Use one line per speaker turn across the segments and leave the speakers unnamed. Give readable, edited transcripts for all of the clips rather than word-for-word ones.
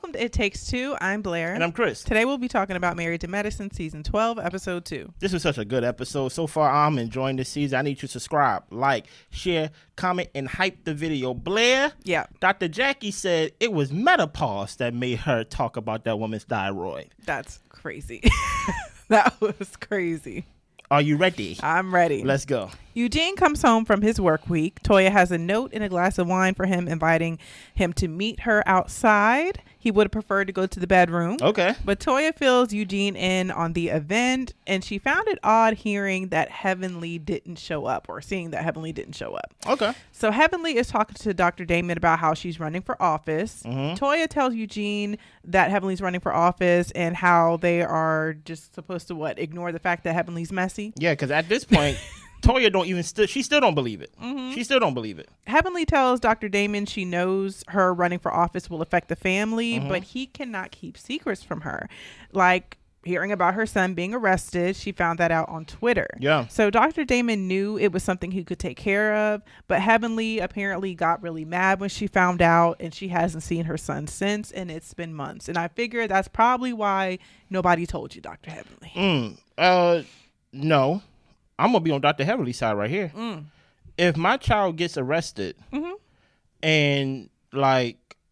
Welcome to It Takes Two. I'm Blair.
And I'm Chris.
Today we'll be talking about Married to Medicine, Season 12, Episode 2.
This was such a good episode. So far, I'm enjoying this season. I need you to subscribe, like, share, comment, and hype the video. Blair,
Yeah.
Dr. Jackie said it was menopause that made her talk about that woman's thyroid.
That's crazy. That was crazy.
Are you ready?
I'm ready.
Let's go.
Eugene comes home from his work week. Toya has a note and a glass of wine for him, inviting him to meet her outside. He would have preferred to go to the bedroom.
Okay.
But Toya fills Eugene in on the event, and she found it odd hearing that Heavenly didn't show up, or seeing that Heavenly didn't show up.
Okay.
So Heavenly is talking to Dr. Damon about how she's running for office. Toya tells Eugene that Heavenly's running for office and how they are just supposed to, ignore the fact that Heavenly's messy?
Yeah, because at this point, Toya don't even she still don't believe it. She still don't believe it.
Heavenly tells Dr. Damon she knows her running for office will affect the family, but he cannot keep secrets from her. Like hearing about her son being arrested, she found that out on Twitter.
Yeah.
So Dr. Damon knew it was something he could take care of, but Heavenly apparently got really mad when she found out, and she hasn't seen her son since, and it's been months. And I figure that's probably why nobody told you, Dr. Heavenly.
No. I'm going to be on Dr. Heavenly's side right here. If my child gets arrested and,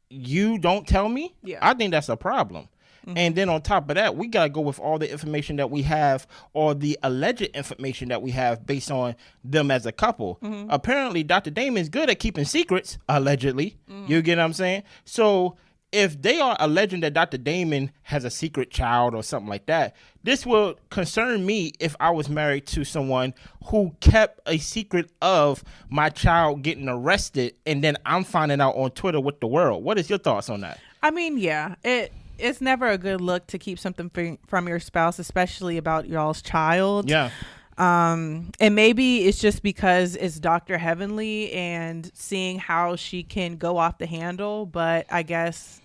you don't tell me, I think that's a problem. And then on top of that, we got to go with all the information that we have, or the alleged information that we have based on them as a couple. Apparently, Dr. Damon's good at keeping secrets, allegedly. You get what I'm saying? So if they are alleging that Dr. Damon has a secret child or something like that, this will concern me if I was married to someone who kept a secret of my child getting arrested, and then I'm finding out on Twitter with the world. What is your thoughts on that?
I mean, yeah, it's never a good look to keep something from your spouse, especially about y'all's child.
Yeah.
And maybe it's just because it's Dr. Heavenly and seeing how she can go off the handle, but I guess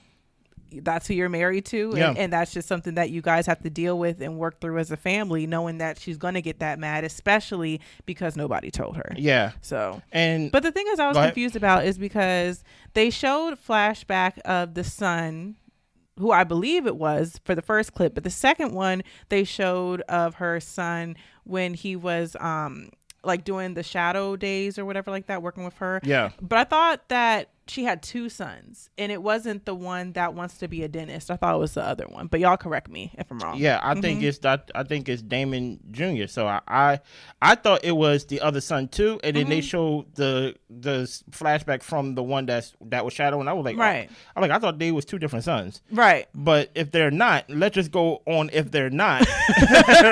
that's who you're married to. And that's just something that you guys have to deal with and work through as a family, knowing that she's going to get that mad, especially because nobody told her.
Yeah.
So,
but
the thing is I was confused about is because they showed flashback of the son, who I believe it was for the first clip, but the second one they showed of her son when he was doing the shadow days or whatever like that, working with her.
Yeah.
But I thought that she had two sons, and it wasn't the one that wants to be a dentist. I thought it was the other one, but y'all correct me if I'm wrong.
Yeah, I think it's Damon Jr. So I thought it was the other son too, and then they showed the flashback from the one that was shadow, and I was like,
right.
I thought they was two different sons.
Right.
But if they're not, let's just go on if they're not.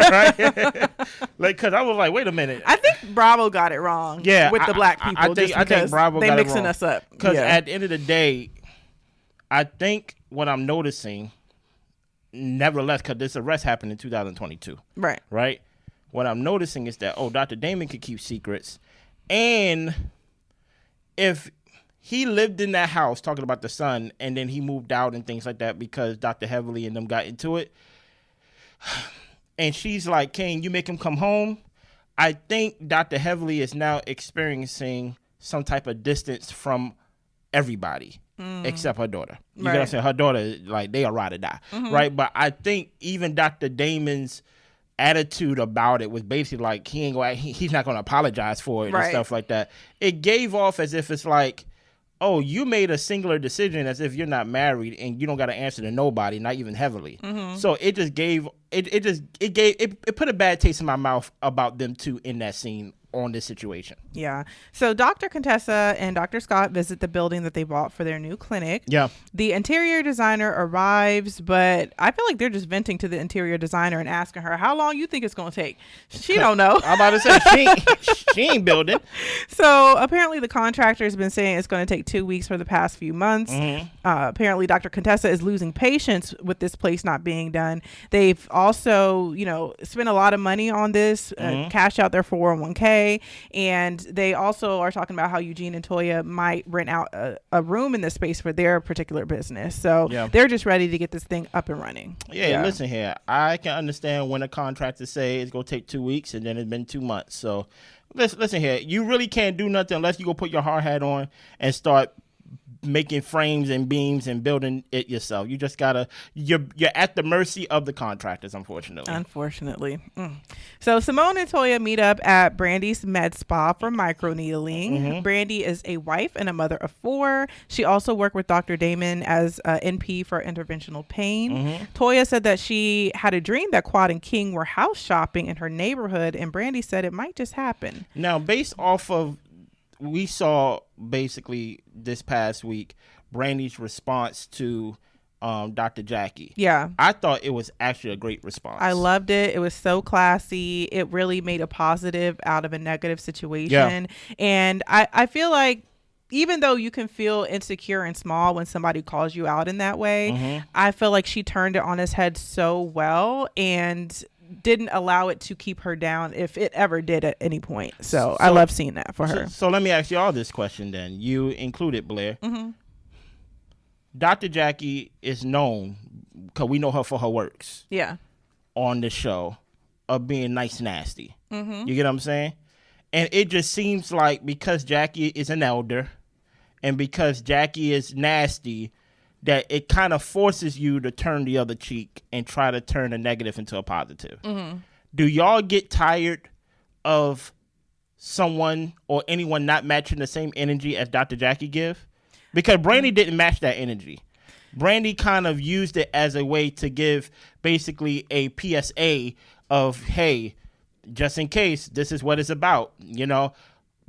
Right? Because I was like, wait a minute.
I think Bravo got it wrong.
Yeah,
with the black people.
I think Bravo got it wrong.
They mixing us up.
Because at the end of the day, I think what I'm noticing, nevertheless, because this arrest happened in 2022.
Right.
Right? What I'm noticing is that, Dr. Damon could keep secrets. And if he lived in that house, talking about the son, and then he moved out and things like that because Dr. Heavenly and them got into it, and she's like, can you make him come home? I think Dr. Heavenly is now experiencing some type of distance from everybody except her daughter. You know what I'm saying? Her daughter, they are ride or die, right? But I think even Dr. Damon's attitude about it was basically like he's not going to apologize for it and stuff like that. It gave off as if it's like, oh, you made a singular decision as if you're not married and you don't got to answer to nobody, not even Heavenly. So it just it put a bad taste in my mouth about them two in that scene on this situation.
Yeah. So Dr. Contessa and Dr. Scott visit the building that they bought for their new clinic.
Yeah.
The interior designer arrives, but I feel like they're just venting to the interior designer and asking her how long you think it's going to take. She don't know.
I'm about to say she ain't building.
So apparently the contractor has been saying it's going to take 2 weeks for the past few months. Apparently Dr. Contessa is losing patience with this place not being done. They've also, spent a lot of money on this, cash out their 401k. And they also are talking about how Eugene and Toya might rent out a room in this space for their particular business. So they're just ready to get this thing up and running.
Yeah, listen here. I can understand when a contractor say it's going to take 2 weeks and then it's been 2 months. So listen here. You really can't do nothing unless you go put your hard hat on and start making frames and beams and building it yourself. You just gotta, you're at the mercy of the contractors, unfortunately.
So Simone and Toya meet up at Brandy's med spa for microneedling. Brandy is a wife and a mother of 4. She also worked with Dr. Damon as NP for interventional pain. Toya said that she had a dream that Quad and King were house shopping in her neighborhood, and Brandy said it might just happen.
Now, based off of, we saw basically this past week Brandy's response to Dr. Jackie.
Yeah.
I thought it was actually a great response.
I loved it. It was so classy. It really made a positive out of a negative situation. Yeah. And I feel like even though you can feel insecure and small when somebody calls you out in that way, I feel like she turned it on its head so well and didn't allow it to keep her down if it ever did at any point. So I love seeing that for her.
So let me ask you all this question then. You included, Blair. Dr. Jackie is known, because we know her for her works.
Yeah.
On the show of being nice nasty. You get what I'm saying? And it just seems like because Jackie is an elder and because Jackie is nasty, that it kind of forces you to turn the other cheek and try to turn a negative into a positive. Do y'all get tired of someone or anyone not matching the same energy as Dr. Jackie give? Because Brandy didn't match that energy. Brandy kind of used it as a way to give basically a PSA of, hey, just in case, this is what it's about, you know?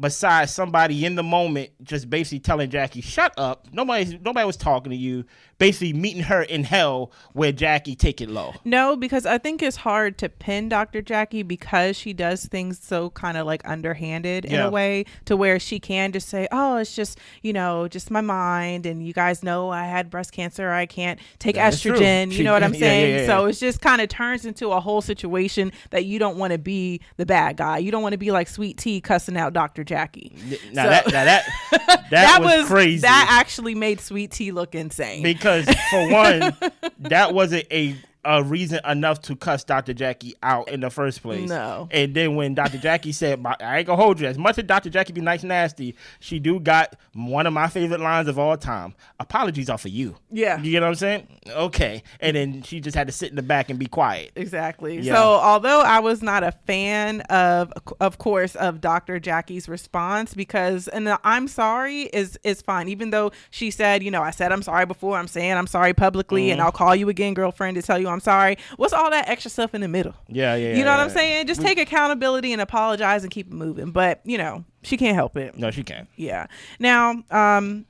Besides somebody in the moment just basically telling Jackie, shut up. Nobody was talking to you. Basically meeting her in hell where Jackie take it low.
No, because I think it's hard to pin Dr. Jackie because she does things so kind of like underhanded in a way to where she can just say, oh, it's just, you know, just my mind. And you guys know I had breast cancer. I can't take estrogen. You know what I'm saying? So it's just kind of turns into a whole situation that you don't want to be the bad guy. You don't want to be like Sweet Tea cussing out Dr. Jackie.
Now that was crazy.
That actually made Sweet Tea look insane.
Because for one, that wasn't a reason enough to cuss Dr. Jackie out in the first place.
No.
And then when Dr. Jackie said, I ain't gonna hold you, as much as Dr. Jackie be nice nasty, she do got one of my favorite lines of all time. Apologies are for you.
Yeah.
You get what I'm saying? Okay. And then she just had to sit in the back and be quiet.
Exactly.
Yeah.
So although I was not a fan of course, of Dr. Jackie's response, because, and the I'm sorry is fine. Even though she said, you know, I said I'm sorry before, I'm saying I'm sorry publicly, and I'll call you again, girlfriend, to tell you I'm sorry. What's all that extra stuff in the middle?
Yeah.
You know what I'm saying? Just take accountability and apologize and keep it moving. But, you know, she can't help it.
No, she can't.
Yeah. Now,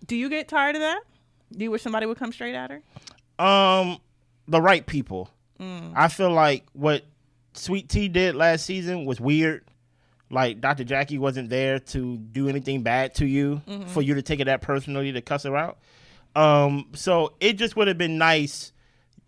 do you get tired of that? Do you wish somebody would come straight at her?
The right people. I feel like what Sweet Tea did last season was weird. Like, Dr. Jackie wasn't there to do anything bad to you for you to take it that personally to cuss her out. So it just would have been nice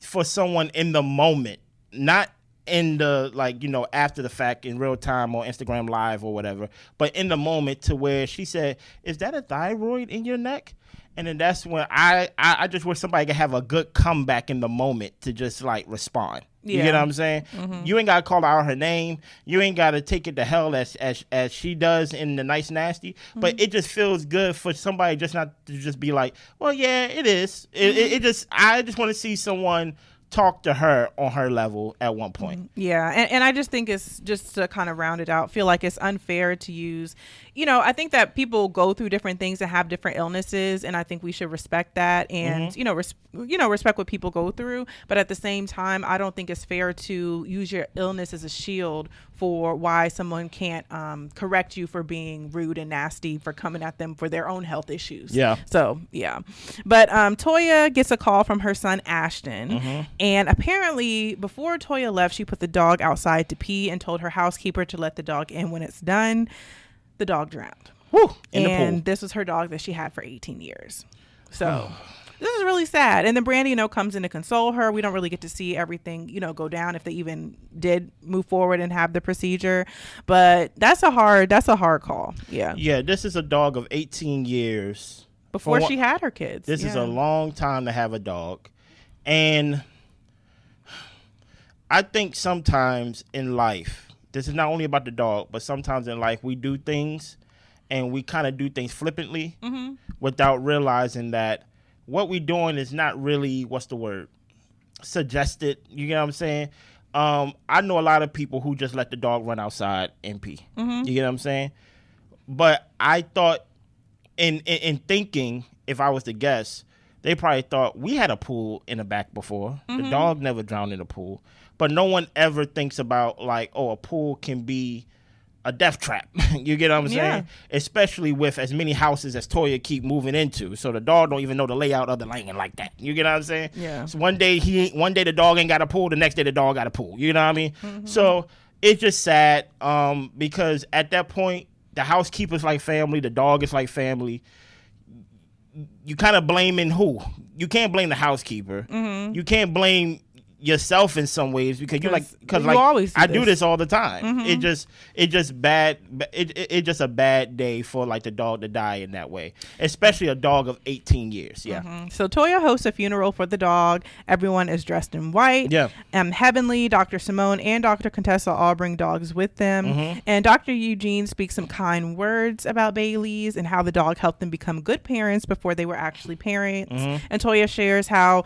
for someone in the moment, not in the, like, you know, after the fact in real time or Instagram Live or whatever, but in the moment, to where she said, is that a thyroid in your neck? And then that's when I just wish somebody could have a good comeback in the moment to just like respond. You get what I'm saying? You ain't gotta call out her name. You ain't gotta take it to hell as she does in the Nice Nasty. But it just feels good for somebody just not to just be like, well, yeah, it is. I just want to see someone talk to her on her level at one point.
Yeah. And I just think it's just to kind of round it out, feel like it's unfair to use, you know, I think that people go through different things and have different illnesses, and I think we should respect that and, you know, respect what people go through. But at the same time, I don't think it's fair to use your illness as a shield for why someone can't correct you for being rude and nasty, for coming at them for their own health issues.
Yeah.
So, yeah. But Toya gets a call from her son, Ashton. And apparently, before Toya left, she put the dog outside to pee and told her housekeeper to let the dog in when it's done. The dog drowned.
Woo, in
and
the pool.
This was her dog that she had for 18 years. So this is really sad. And then Brandy, you know, comes in to console her. We don't really get to see everything, you know, go down if they even did move forward and have the procedure. But that's a hard call. Yeah.
Yeah, this is a dog of 18 years.
Before she had her kids.
This is a long time to have a dog. And I think sometimes in life, this is not only about the dog, but sometimes in life we do things and we kind of do things flippantly without realizing that what we're doing is not really, what's the word, suggested. You get what I'm saying? I know a lot of people who just let the dog run outside and pee. You get what I'm saying? But I thought in thinking, if I was to guess, they probably thought we had a pool in the back before. The dog never drowned in a pool. But no one ever thinks about, like, oh, a pool can be a death trap. You get what I'm saying? Especially with as many houses as Toya keep moving into. So the dog don't even know the layout of the lane like that. You get what I'm saying?
Yeah.
So one day the dog ain't got a pool, the next day the dog got a pool. You know what I mean? So it's just sad because at that point, the housekeeper's like family, the dog is like family. You kind of blaming who? You can't blame the housekeeper. You can't blame yourself in some ways because I do this all the time. It's just a bad day for like the dog to die in that way, especially a dog of 18 years.
So Toya hosts a funeral for the dog. Everyone is dressed in white. Heavenly, Dr. Simone, and Dr. Contessa all bring dogs with them, and Dr. Eugene speaks some kind words about Bailey's and how the dog helped them become good parents before they were actually parents. And Toya shares how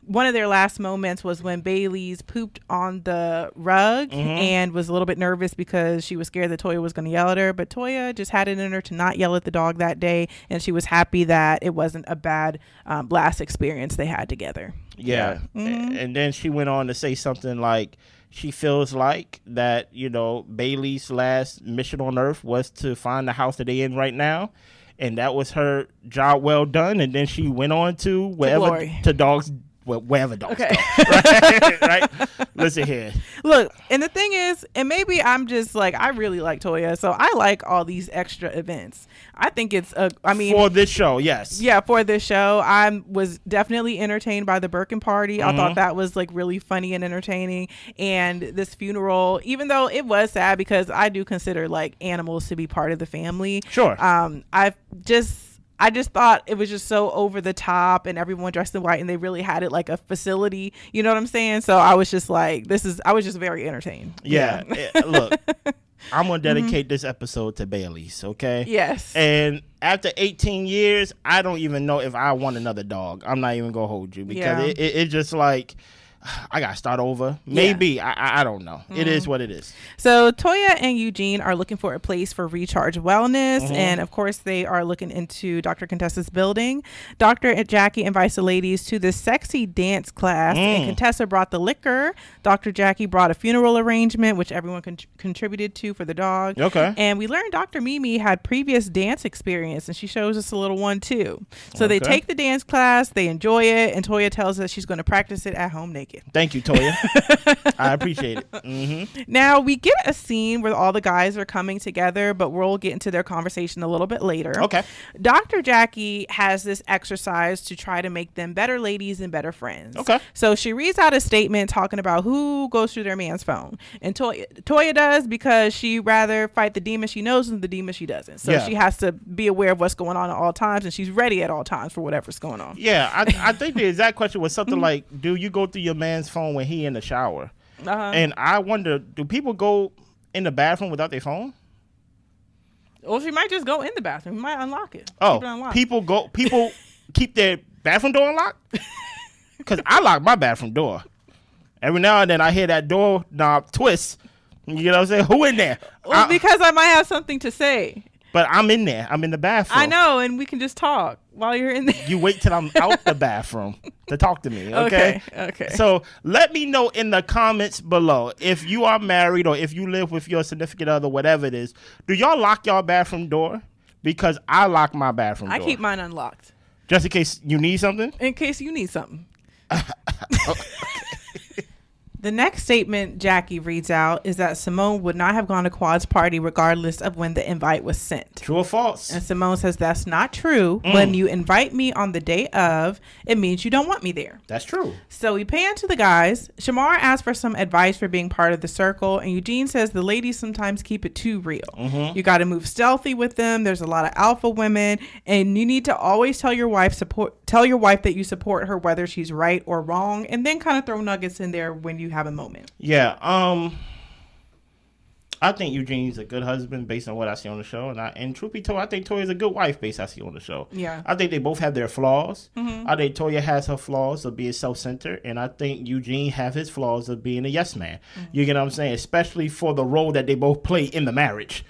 one of their last moments was when Bailey's pooped on the rug and was a little bit nervous because she was scared that Toya was going to yell at her. But Toya just had it in her to not yell at the dog that day, and she was happy that it wasn't a bad last experience they had together.
And then she went on to say something like she feels like that, you know, Bailey's last mission on Earth was to find the house that they're in right now. And that was her job well done. And then she went on to wherever wherever dogs go. Right? Listen here.
Look, and the thing is, and maybe I'm just like, I really like Toya, so I like all these extra events. I think it's for
this show, yes.
Yeah, for this show. I was definitely entertained by the Birkin party. I thought that was like really funny and entertaining. And this funeral, even though it was sad because I do consider like animals to be part of the family.
Sure.
I just thought it was just so over the top and everyone dressed in white and they really had it like a facility. You know what I'm saying? So I was just like, I was just very entertained.
Yeah. Look, I'm going to dedicate this episode to Bailey's, okay?
Yes.
And after 18 years, I don't even know if I want another dog. I'm not even going to hold you because it's just like, I got to start over. Maybe. I don't know. It is what it is.
So Toya and Eugene are looking for a place for Recharge Wellness. And of course, they are looking into Dr. Contessa's building. Dr. Jackie invites the ladies to this sexy dance class. And Contessa brought the liquor. Dr. Jackie brought a funeral arrangement, which everyone contributed to for the dog.
Okay.
And we learned Dr. Mimi had previous dance experience, and she shows us a little one too. So they take the dance class, they enjoy it, and Toya tells us she's going to practice it at home naked.
Thank you, Toya. I appreciate it.
Now we get a scene where all the guys are coming together, but we'll get into their conversation a little bit later.
Okay.
Dr. Jackie has this exercise to try to make them better ladies and better friends.
Okay.
So she reads out a statement talking about who goes through their man's phone. And Toya does because she rather fight the demon she knows than the demon she doesn't. So she has to be aware of what's going on at all times, and she's ready at all times for whatever's going on.
Yeah, I think the exact question was something like, do you go through your man's phone when he in the shower? And I wonder, do people go in the bathroom without their phone?
Or she might just go in the bathroom. He might unlock it.
People keep their bathroom door unlocked? Because I lock my bathroom door. Every now and then I hear that door knob twist. You know what I'm saying? Who in there?
Well, because I might have something to say.
But I'm in there. I'm in the bathroom.
I know, and we can just talk while you're in there.
You wait till I'm out the bathroom to talk to me, okay?
Okay.
So let me know in the comments below if you are married or if you live with your significant other, whatever it is. Do y'all lock y'all bathroom door? Because I lock my bathroom door.
I keep mine unlocked.
Just in case you need something?
In case you need something. The next statement Jackie reads out is that Simone would not have gone to Quad's party regardless of when the invite was sent.
True or false?
And Simone says that's not true. When you invite me on the day of, it means you don't want me there.
That's true.
So we pan to the guys. Shamar asks for some advice for being part of the circle, and Eugene says the ladies sometimes keep it too real. You got to move stealthy with them. There's a lot of alpha women, and you need to always tell your wife that you support her whether she's right or wrong, and then kind of throw nuggets in there when you have a moment.
Yeah. I think Eugene's a good husband based on what I see on the show, and truth be told, I think Toya's a good wife based on what I see on the show.
Yeah,
I think they both have their flaws. I think Toya has her flaws of being self-centered, and I think Eugene have his flaws of being a yes man. You get what I'm saying? Especially for the role that they both play in the marriage.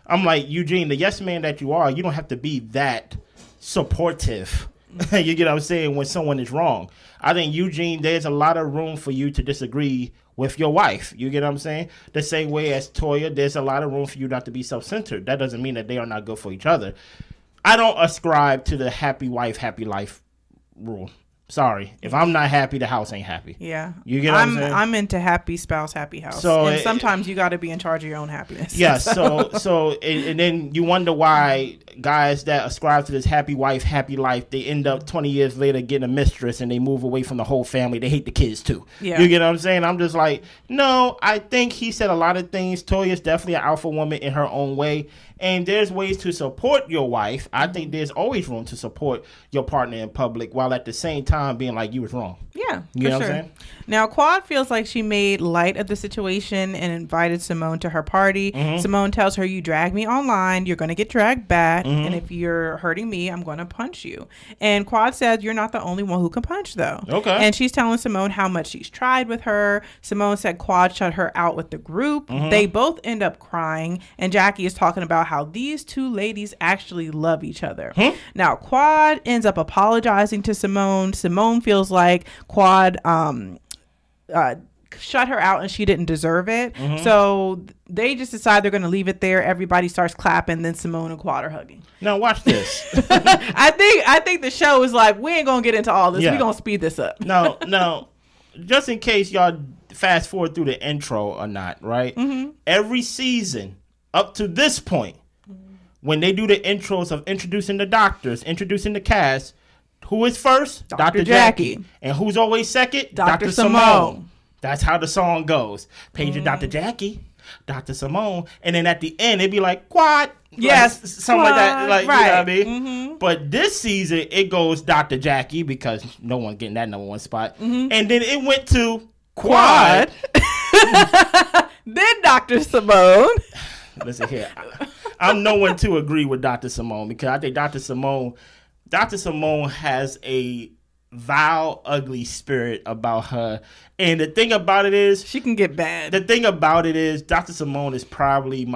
I'm like, Eugene, the yes man that you are, you don't have to be that supportive. You get what I'm saying? When someone is wrong, I think Eugene, there's a lot of room for you to disagree with your wife. You get what I'm saying? The same way as Toya, there's a lot of room for you not to be self-centered. That doesn't mean that they are not good for each other. I don't ascribe to the happy wife, happy life rule. Sorry. If I'm not happy, the house ain't happy.
Yeah.
You get what I'm saying?
I'm into happy spouse, happy house.
So
and sometimes you got to be in charge of your own happiness.
Yeah. And then you wonder why guys that ascribe to this happy wife, happy life, they end up 20 years later getting a mistress and they move away from the whole family. They hate the kids too.
Yeah.
You get what I'm saying? I'm just like, no, I think he said a lot of things. Toya's definitely an alpha woman in her own way. And there's ways to support your wife. I think there's always room to support your partner in public while at the same time being like, you was wrong.
Yeah,
you know what I'm saying?
Now, Quad feels like she made light of the situation and invited Simone to her party. Simone tells her, you drag me online, you're going to get dragged back. And if you're hurting me, I'm going to punch you. And Quad says, you're not the only one who can punch, though.
Okay.
And she's telling Simone how much she's tried with her. Simone said Quad shut her out with the group. They both end up crying. And Jackie is talking about how these two ladies actually love each other. Now, Quad ends up apologizing to Simone. Simone feels like Quad shut her out and she didn't deserve it. So they just decide they're going to leave it there. Everybody starts clapping. Then Simone and Quad are hugging.
Now watch this.
I think the show is like, we ain't going to get into all this.
Yeah.
We're going to speed this up.
No, just in case y'all fast forward through the intro or not, right? Every season up to this point, when they do the intros of introducing the doctors, introducing the cast, who is first? Dr. Jackie. And who's always second?
Dr. Simone.
That's how the song goes. Pager Dr. Jackie, Dr. Simone. And then at the end, it'd be like, Quad.
Yes.
Like, something like that. Like,
right.
You know what I mean? But this season, it goes Dr. Jackie because no one's getting that number one spot. And then it went to Quad.
Then Dr. Simone.
Listen here. I'm no one to agree with Dr. Simone because I think Dr. Simone has a vile, ugly spirit about her. And the thing about it is,
she can get bad.
The thing about it is, Dr. Simone is probably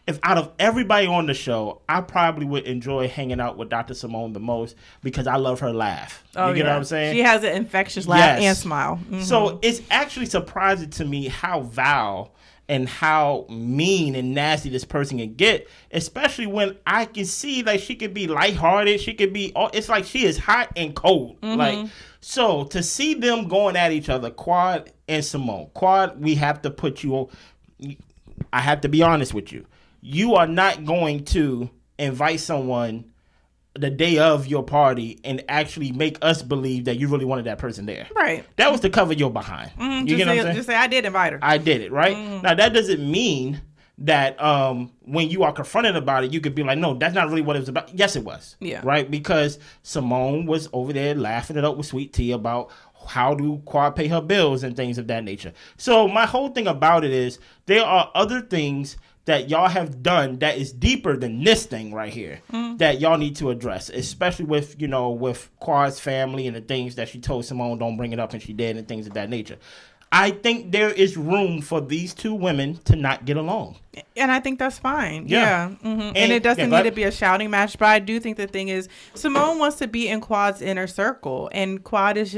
if out of everybody on the show, I probably would enjoy hanging out with Dr. Simone the most because I love her laugh. You get what I'm saying?
She has an infectious laugh and smile.
So it's actually surprising to me how vile and how mean and nasty this person can get, especially when I can see like she could be lighthearted. She could be, it's like she is hot and cold. Like, so to see them going at each other, Quad and Simone. Quad, we have to put you, I have to be honest with you. You are not going to invite someone the day of your party and actually make us believe that you really wanted that person there.
Right.
That was to cover your behind. You get what I'm saying?
Just say, I did invite her.
I did it, right? Now, that doesn't mean that when you are confronted about it, you could be like, no, that's not really what it was about. Yes, it was.
Yeah.
Right? Because Simone was over there laughing it up with Sweet Tea about how do Quad pay her bills and things of that nature. So my whole thing about it is there are other things that y'all have done that is deeper than this thing right here that y'all need to address, especially with, with Quad's family and the things that she told Simone don't bring it up and she did and things of that nature. I think there is room for these two women to not get along.
And I think that's fine. Yeah. And it doesn't need to be a shouting match, but I do think the thing is Simone wants to be in Quad's inner circle and Quad is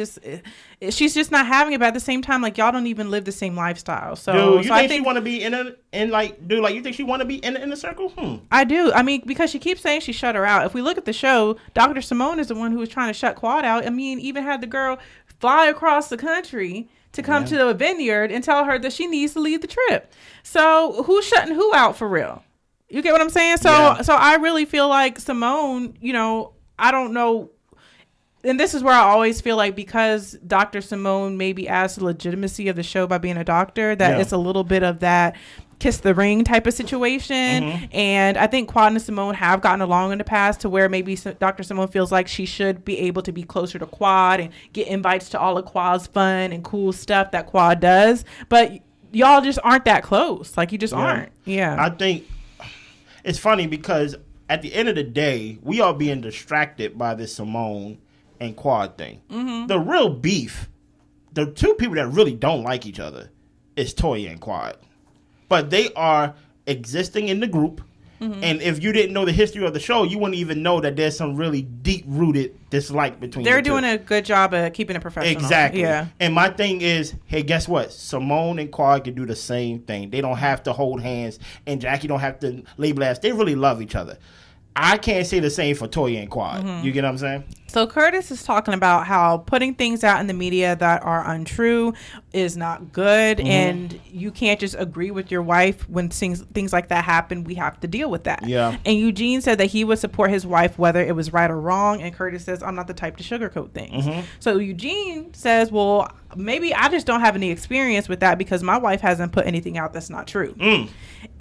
she's just not having it, but at the same time, like y'all don't even live the same lifestyle. So,
you think she want to be you think she want to be in the circle?
I do. I mean, because she keeps saying she shut her out. If we look at the show, Dr. Simone is the one who was trying to shut Quad out. I mean, even had the girl fly across the country to come to a vineyard and tell her that she needs to lead the trip. So who's shutting who out for real? You get what I'm saying? So I really feel like Simone, I don't know. And this is where I always feel like because Dr. Simone maybe adds the legitimacy of the show by being a doctor, that it's a little bit of that kiss the ring type of situation. And I think Quad and Simone have gotten along in the past to where maybe Dr. Simone feels like she should be able to be closer to Quad and get invites to all of Quad's fun and cool stuff that Quad does. But y'all just aren't that close. Like, you just aren't. Yeah.
I think it's funny because at the end of the day, we are being distracted by this Simone and Quad thing. Mm-hmm. The real beef, the two people that really don't like each other, is Toya and Quad. But they are existing in the group. Mm-hmm. And if you didn't know the history of the show, you wouldn't even know that there's some really deep-rooted dislike between
They're
the two.
doing a good job of keeping it professional.
Exactly.
Yeah.
And my thing is, hey, guess what? Simone and Quad can do the same thing. They don't have to hold hands, and Jackie don't have to label ass. They really love each other. I can't say the same for Toya and Quad. Mm-hmm. You get what I'm saying?
So Curtis is talking about how putting things out in the media that are untrue is not good, mm-hmm. and you can't just agree with your wife when things like that happen. We have to deal with that.
Yeah.
And Eugene said that he would support his wife whether it was right or wrong, and Curtis says, I'm not the type to sugarcoat things. Mm-hmm. So Eugene says, well, maybe I just don't have any experience with that because my wife hasn't put anything out that's not true.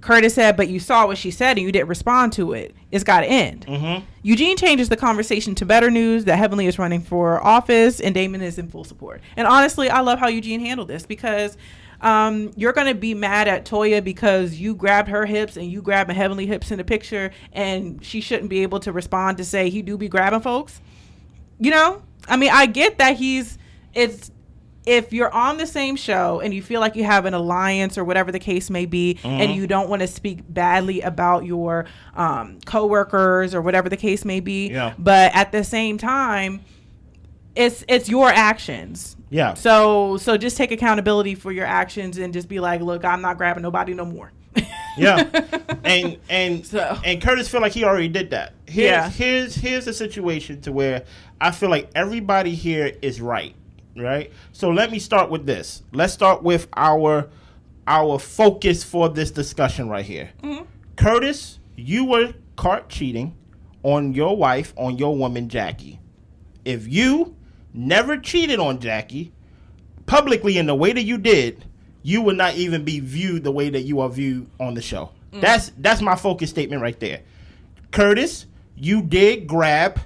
Curtis said, but you saw what she said and you didn't respond to it. It's got to end. Mm-hmm. Eugene changes the conversation to better news that Heavenly is running for office and Damon is in full support. And honestly, I love how Eugene handled this because you're going to be mad at Toya because you grabbed her hips and you grabbed Heavenly hips in the picture, and she shouldn't be able to respond to say he do be grabbing folks. You know? I mean, I get that if you're on the same show and you feel like you have an alliance or whatever the case may be, mm-hmm. and you don't want to speak badly about your coworkers or whatever the case may be,
yeah.
but at the same time, it's your actions.
Yeah.
So just take accountability for your actions and just be like, look, I'm not grabbing nobody no more.
Yeah. And Curtis feel like he already did that. Here's a situation to where I feel like everybody here is right. Right. So let me start with this. Let's start with our focus for this discussion right here. Mm-hmm. Curtis, you were caught cheating on your wife, on your woman, Jackie. If you never cheated on Jackie publicly in the way that you did, you would not even be viewed the way that you are viewed on the show. Mm-hmm. That's my focus statement right there. Curtis, you did grab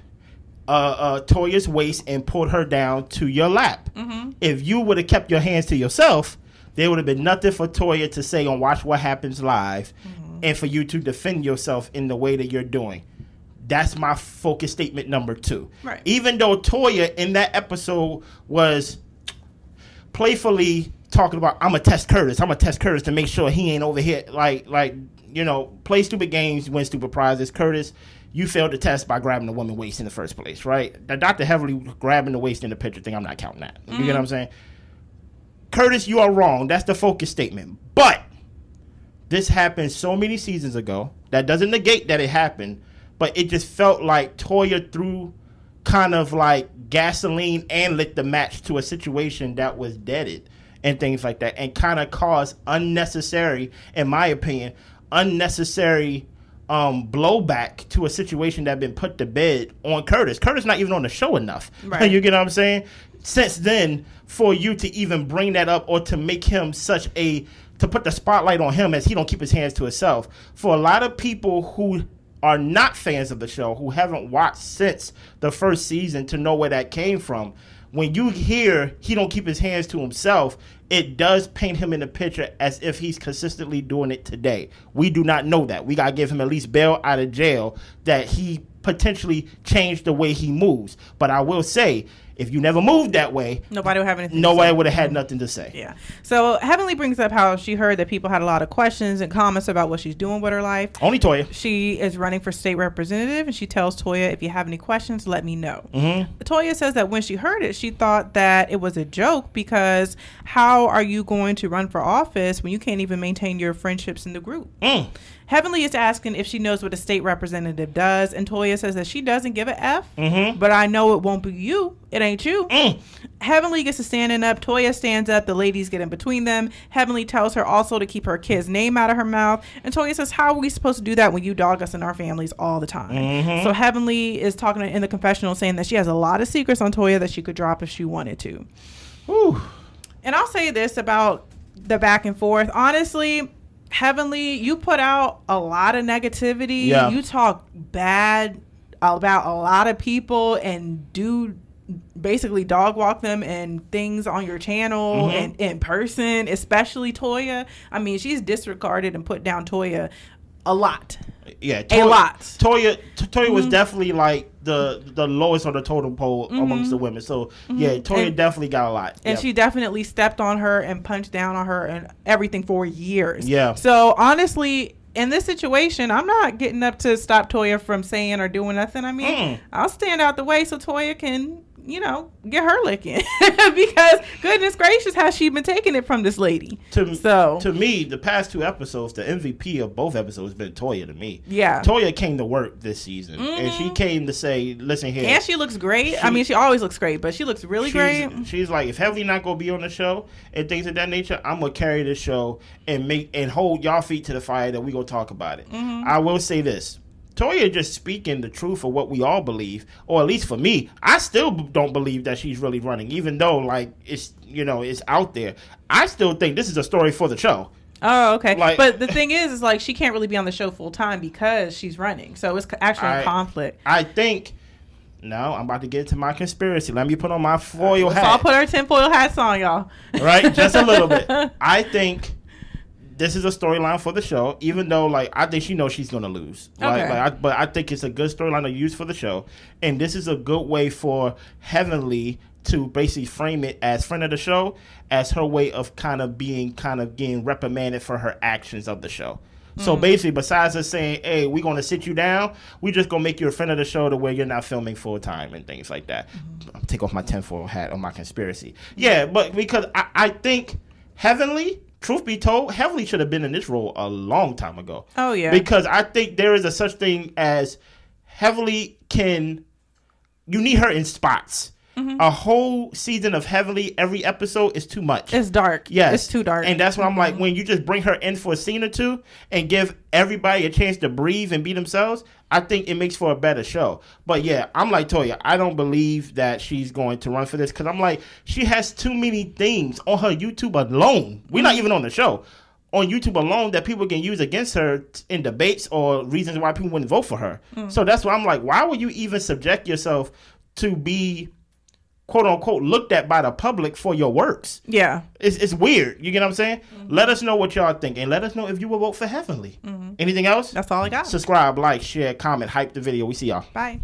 Toya's waist and pulled her down to your lap. Mm-hmm. If you would have kept your hands to yourself, there would have been nothing for Toya to say on Watch What Happens Live, mm-hmm. and for you to defend yourself in the way that you're doing. That's my focus statement number 2.
Right.
Even though Toya in that episode was playfully talking about, I'm going to test Curtis to make sure he ain't over here. Like, you know, play stupid games, win stupid prizes. Curtis, you failed the test by grabbing the woman's waist in the first place, right? The Dr. Heavily grabbing the waist in the picture thing, I'm not counting that. You get what I'm saying? Curtis, you are wrong. That's the focus statement. But this happened so many seasons ago. That doesn't negate that it happened, but it just felt like Toya threw kind of like gasoline and lit the match to a situation that was deaded and things like that, and kind of caused unnecessary, in my opinion, blowback to a situation that had been put to bed on Curtis. Curtis not even on the show enough. Right. You get what I'm saying? Since then, for you to even bring that up or to make him to put the spotlight on him as he don't keep his hands to himself, for a lot of people who are not fans of the show, who haven't watched since the first season to know where that came from, when you hear he don't keep his hands to himself, it does paint him in the picture as if he's consistently doing it today. We do not know that. We got to give him at least bail out of jail that he potentially changed the way he moves. But I will say, if you never moved that way,
nobody would have anything.
Nobody would have had nothing to say.
Yeah. So Heavenly brings up how she heard that people had a lot of questions and comments about what she's doing with her life.
Only Toya.
She is running for state representative, and she tells Toya, if you have any questions, let me know. Mm-hmm. Toya says that when she heard it, she thought that it was a joke because how are you going to run for office when you can't even maintain your friendships in the group? Heavenly is asking if she knows what a state representative does, and Toya says that she doesn't give a F, but I know it won't be you. It ain't you. Heavenly gets to standing up. Toya stands up. The ladies get in between them. Heavenly tells her also to keep her kid's name out of her mouth. And Toya says, how are we supposed to do that when you dog us in our families all the time? So Heavenly is talking in the confessional saying that she has a lot of secrets on Toya that she could drop if she wanted to. Whew. And I'll say this about the back and forth. Honestly, Heavenly, you put out a lot of negativity. Yeah. You talk bad about a lot of people and do basically dog walk them and things on your channel and in person, especially Toya. I mean, she's disregarded and put down Toya a lot.
Yeah,
a lot.
Toya was definitely like the lowest on the totem pole amongst the women. So yeah, Toya definitely got a lot.
And she definitely stepped on her and punched down on her and everything for years.
Yeah.
So honestly, in this situation, I'm not getting up to stop Toya from saying or doing nothing. I mean, I'll stand out the way so Toya can, get her licking. Because goodness gracious, has she been taking it from this lady? To
me, the past 2 episodes, the MVP of both episodes has been Toya to me.
Yeah.
Toya came to work this season. And she came to say, listen here.
And she looks great. She always looks great, but she looks really great.
She's like, if Heavenly not going to be on the show and things of that nature, I'm going to carry this show and hold y'all feet to the fire that we going to talk about it. I will say this. Toya just speaking the truth of what we all believe, or at least for me, I still don't believe that she's really running, even though like it's out there. I still think this is a story for the show.
Oh, okay. But the thing is like she can't really be on the show full time because she's running, so it's actually a conflict.
I think. No, I'm about to get into my conspiracy. Let me put on my foil hat.
So I'll put our tinfoil hats on, y'all.
Right, just a little bit. I think. This is a storyline for the show, even though, I think she knows she's going to lose.
Okay.
But I think it's a good storyline to use for the show. And this is a good way for Heavenly to basically frame it as friend of the show, as her way of getting reprimanded for her actions of the show. So basically, besides us saying, hey, we're going to sit you down, we're just going to make you a friend of the show to where you're not filming full time and things like that. I'll take off my tinfoil hat on my conspiracy. Yeah, but because I think Heavenly... Truth be told, Heavenly should have been in this role a long time ago.
Oh, yeah.
Because I think there is a such thing as Heavenly you need her in spots. A whole season of Heavenly, every episode is too much.
It's dark.
Yes.
It's too dark.
And that's what I'm like, when you just bring her in for a scene or two and give everybody a chance to breathe and be themselves, I think it makes for a better show. But yeah, I'm like Toya, I don't believe that she's going to run for this because I'm like, she has too many things on her YouTube alone. We're not even on the show. On YouTube alone that people can use against her in debates or reasons why people wouldn't vote for her. So that's why I'm like, why would you even subject yourself to be quote unquote looked at by the public for your works?
Yeah.
It's weird. You get what I'm saying? Let us know what y'all think and let us know if you will vote for Heavenly. Anything else?
That's all I got.
Subscribe, like, share, comment, hype the video. We see y'all.
Bye.